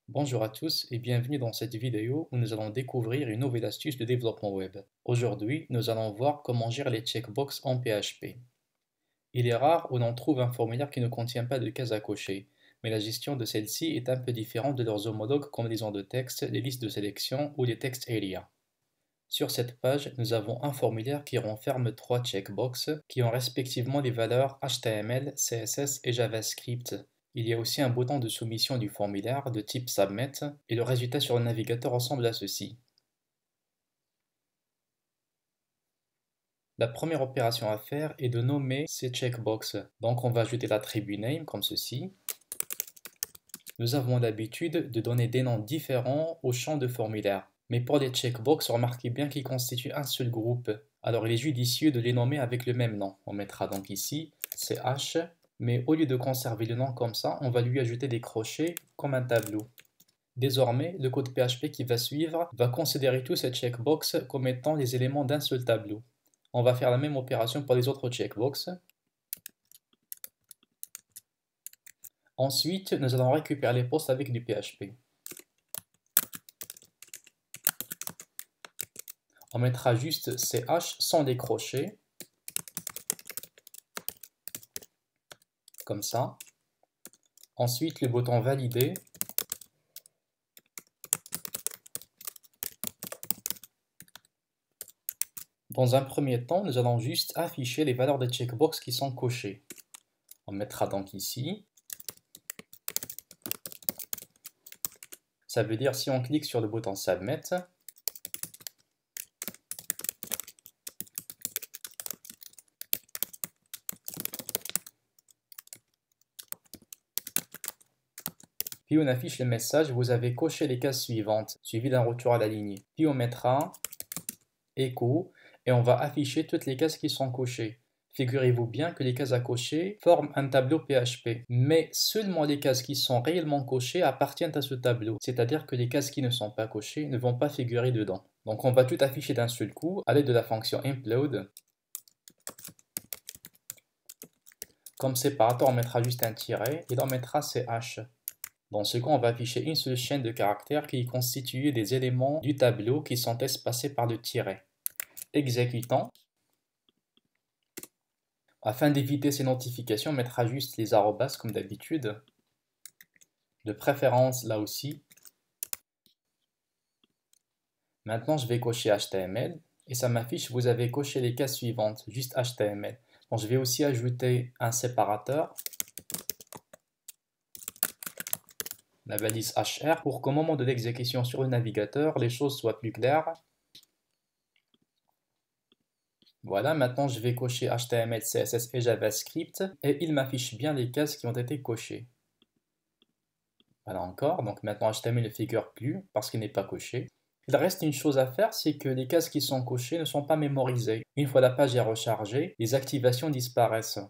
Bonjour à tous et bienvenue dans cette vidéo où nous allons découvrir une nouvelle astuce de développement web. Aujourd'hui, nous allons voir comment gérer les checkbox en PHP. Il est rare où l'on trouve un formulaire qui ne contient pas de cases à cocher, mais la gestion de celles-ci est un peu différente de leurs homologues comme les ondes de texte, les listes de sélection ou les textes area. Sur cette page, nous avons un formulaire qui renferme trois checkbox qui ont respectivement les valeurs HTML, CSS et JavaScript. Il y a aussi un bouton de soumission du formulaire de type Submit et le résultat sur le navigateur ressemble à ceci. La première opération à faire est de nommer ces checkbox. Donc on va ajouter l'attribut name comme ceci. Nous avons l'habitude de donner des noms différents aux champs de formulaire. Mais pour les checkbox, remarquez bien qu'ils constituent un seul groupe. Alors il est judicieux de les nommer avec le même nom. On mettra donc ici CH, mais au lieu de conserver le nom comme ça, on va lui ajouter des crochets comme un tableau. Désormais, le code PHP qui va suivre va considérer tous ces checkbox comme étant les éléments d'un seul tableau. On va faire la même opération pour les autres checkbox. Ensuite, nous allons récupérer les postes avec du PHP. On mettra juste CH sans des crochets, comme ça. Ensuite, le bouton valider. Dans un premier temps, nous allons juste afficher les valeurs des checkbox qui sont cochées. On mettra donc ici. Ça veut dire si on clique sur le bouton Submit, puis on affiche le message, vous avez coché les cases suivantes, suivi d'un retour à la ligne. Puis on mettra Echo et on va afficher toutes les cases qui sont cochées. Figurez-vous bien que les cases à cocher forment un tableau PHP, mais seulement les cases qui sont réellement cochées appartiennent à ce tableau, c'est-à-dire que les cases qui ne sont pas cochées ne vont pas figurer dedans. Donc on va tout afficher d'un seul coup à l'aide de la fonction implode. Comme séparateur, on mettra juste un tiret et là on mettra CH. Dans ce cas, on va afficher une seule chaîne de caractères qui est constituée des éléments du tableau qui sont espacés par le tiret. Exécutant. Afin d'éviter ces notifications, on mettra juste les arrobas comme d'habitude. De préférence là aussi. Maintenant, je vais cocher HTML et ça m'affiche vous avez coché les cases suivantes, juste HTML. Bon, je vais aussi ajouter un séparateur, la balise HR, pour qu'au moment de l'exécution sur le navigateur, les choses soient plus claires. Voilà, maintenant je vais cocher HTML, CSS et JavaScript et il m'affiche bien les cases qui ont été cochées. Voilà encore, donc maintenant HTML ne figure plus parce qu'il n'est pas coché. Il reste une chose à faire, c'est que les cases qui sont cochées ne sont pas mémorisées. Une fois la page est rechargée, les activations disparaissent.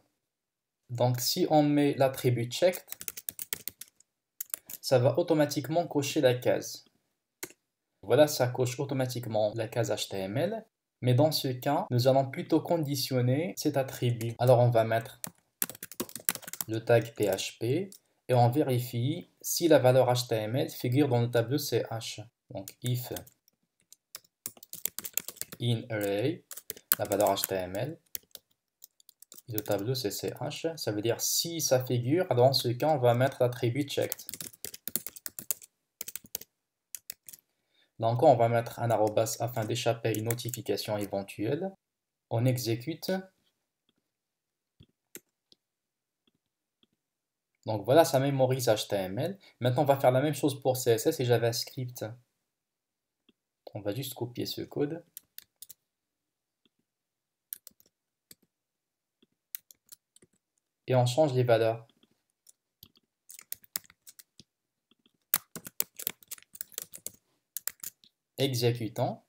Donc si on met l'attribut checked, ça va automatiquement cocher la case. Voilà, ça coche automatiquement la case HTML. Mais dans ce cas, nous allons plutôt conditionner cet attribut. Alors on va mettre le tag PHP et on vérifie si la valeur HTML figure dans le tableau CH. Donc if in array, la valeur HTML, et le tableau c'est CH, ça veut dire si ça figure, dans ce cas on va mettre l'attribut checked. Là encore on va mettre un arrobas afin d'échapper à une notification éventuelle. On exécute. Donc voilà, ça mémorise HTML. Maintenant on va faire la même chose pour CSS et JavaScript. On va juste copier ce code. Et on change les valeurs. Exécutant.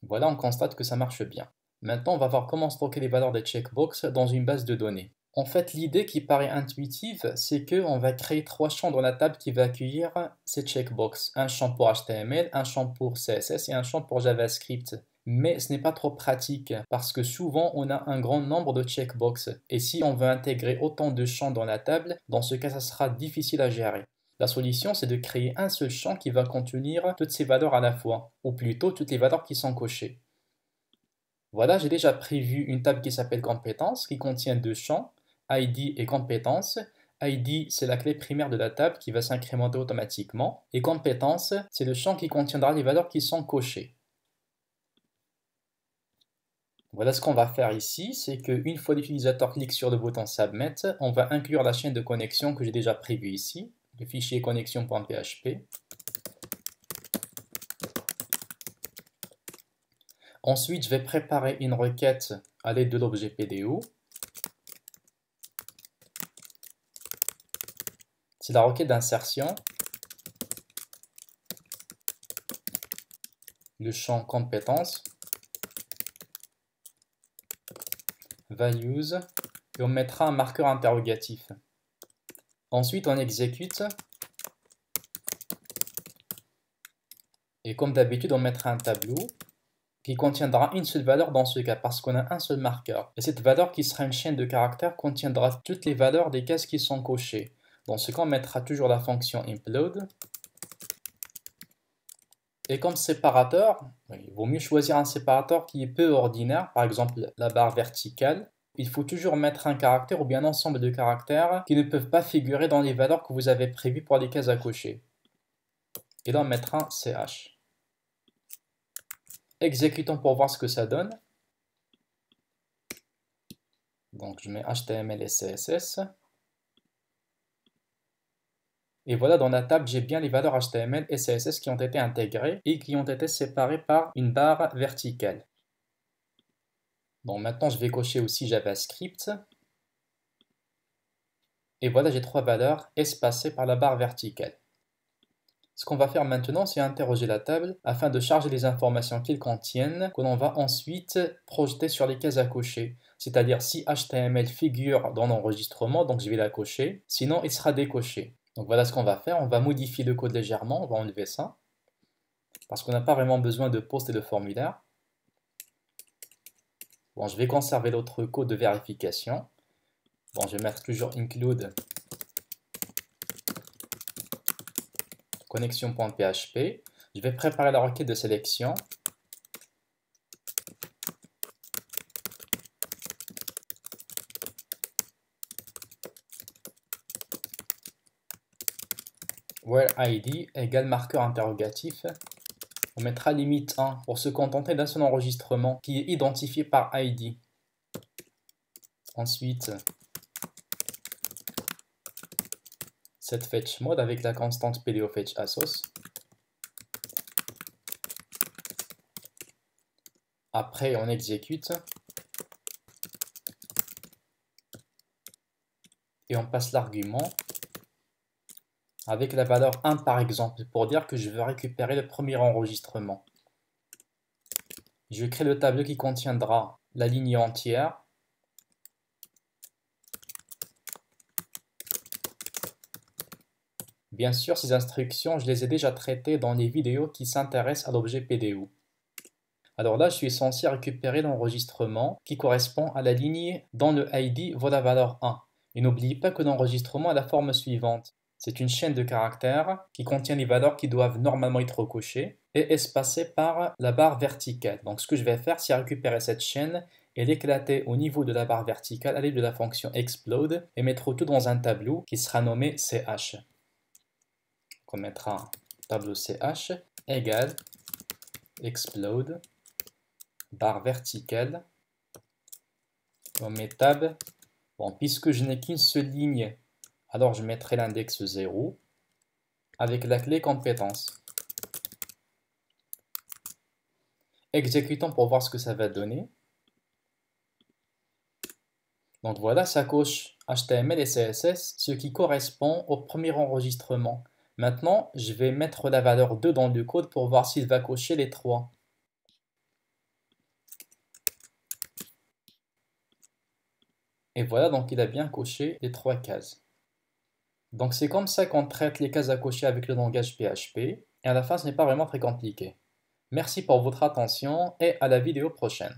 Voilà, on constate que ça marche bien. Maintenant, on va voir comment stocker les valeurs des checkbox dans une base de données. En fait, l'idée qui paraît intuitive, c'est qu'on va créer trois champs dans la table qui va accueillir ces checkbox. Un champ pour HTML, un champ pour CSS et un champ pour JavaScript. mais ce n'est pas trop pratique parce que souvent on a un grand nombre de checkbox et si on veut intégrer autant de champs dans la table, dans ce cas ça sera difficile à gérer. La solution c'est de créer un seul champ qui va contenir toutes ces valeurs à la fois, ou plutôt toutes les valeurs qui sont cochées. Voilà, j'ai déjà prévu une table qui s'appelle compétences qui contient deux champs, ID et compétences. ID, c'est la clé primaire de la table qui va s'incrémenter automatiquement. Et compétences, c'est le champ qui contiendra les valeurs qui sont cochées. Voilà ce qu'on va faire ici, c'est qu'une fois l'utilisateur clique sur le bouton Submit, on va inclure la chaîne de connexion que j'ai déjà prévue ici, le fichier connexion.php. Ensuite, je vais préparer une requête à l'aide de l'objet PDO. C'est la requête d'insertion. Le champ compétences, values, et on mettra un marqueur interrogatif. Ensuite, on exécute. Et comme d'habitude, on mettra un tableau qui contiendra une seule valeur dans ce cas, parce qu'on a un seul marqueur. Et cette valeur qui sera une chaîne de caractères contiendra toutes les valeurs des cases qui sont cochées. Dans ce cas, on mettra toujours la fonction implode. Et comme séparateur, il vaut mieux choisir un séparateur qui est peu ordinaire, par exemple la barre verticale. Il faut toujours mettre un caractère ou bien un ensemble de caractères qui ne peuvent pas figurer dans les valeurs que vous avez prévues pour les cases à cocher. Et là, on mettra un CH. Exécutons pour voir ce que ça donne. Donc je mets HTML et CSS. Et voilà, dans la table, j'ai bien les valeurs HTML et CSS qui ont été intégrées et qui ont été séparées par une barre verticale. Bon, maintenant, je vais cocher aussi JavaScript. Et voilà, j'ai trois valeurs espacées par la barre verticale. Ce qu'on va faire maintenant, c'est interroger la table afin de charger les informations qu'ils contiennent, que l'on va ensuite projeter sur les cases à cocher. C'est-à-dire si HTML figure dans l'enregistrement, donc je vais la cocher, sinon il sera décoché. Donc voilà ce qu'on va faire, on va modifier le code légèrement, on va enlever ça, parce qu'on n'a pas vraiment besoin de post et de formulaire. Bon, je vais conserver l'autre code de vérification. Bon, je vais mettre toujours include connexion.php. Je vais préparer la requête de sélection. Where ID égale marqueur interrogatif. On mettra limite 1 pour se contenter d'un seul enregistrement qui est identifié par ID. Ensuite, set fetch mode avec la constante PDO fetch assos. Après, on exécute. Et on passe l'argument avec la valeur 1 par exemple, pour dire que je veux récupérer le premier enregistrement. Je crée le tableau qui contiendra la ligne entière. Bien sûr, ces instructions, je les ai déjà traitées dans les vidéos qui s'intéressent à l'objet PDO. Alors là, je suis censé récupérer l'enregistrement qui correspond à la ligne dont le ID vaut la valeur 1. Et n'oubliez pas que l'enregistrement a la forme suivante. C'est une chaîne de caractères qui contient les valeurs qui doivent normalement être cochées et espacées par la barre verticale. Donc ce que je vais faire, c'est récupérer cette chaîne et l'éclater au niveau de la barre verticale à l'aide de la fonction explode et mettre tout dans un tableau qui sera nommé CH. Donc on mettra tableau CH égale explode barre verticale. On met tab. Bon, puisque je n'ai qu'une seule ligne, alors je mettrai l'index 0 avec la clé compétence. Exécutons pour voir ce que ça va donner. Donc voilà, ça coche HTML et CSS, ce qui correspond au premier enregistrement. Maintenant, je vais mettre la valeur 2 dans le code pour voir s'il va cocher les 3. Et voilà, donc il a bien coché les 3 cases. Donc c'est comme ça qu'on traite les cases à cocher avec le langage PHP, et à la fin ce n'est pas vraiment très compliqué. Merci pour votre attention et à la vidéo prochaine.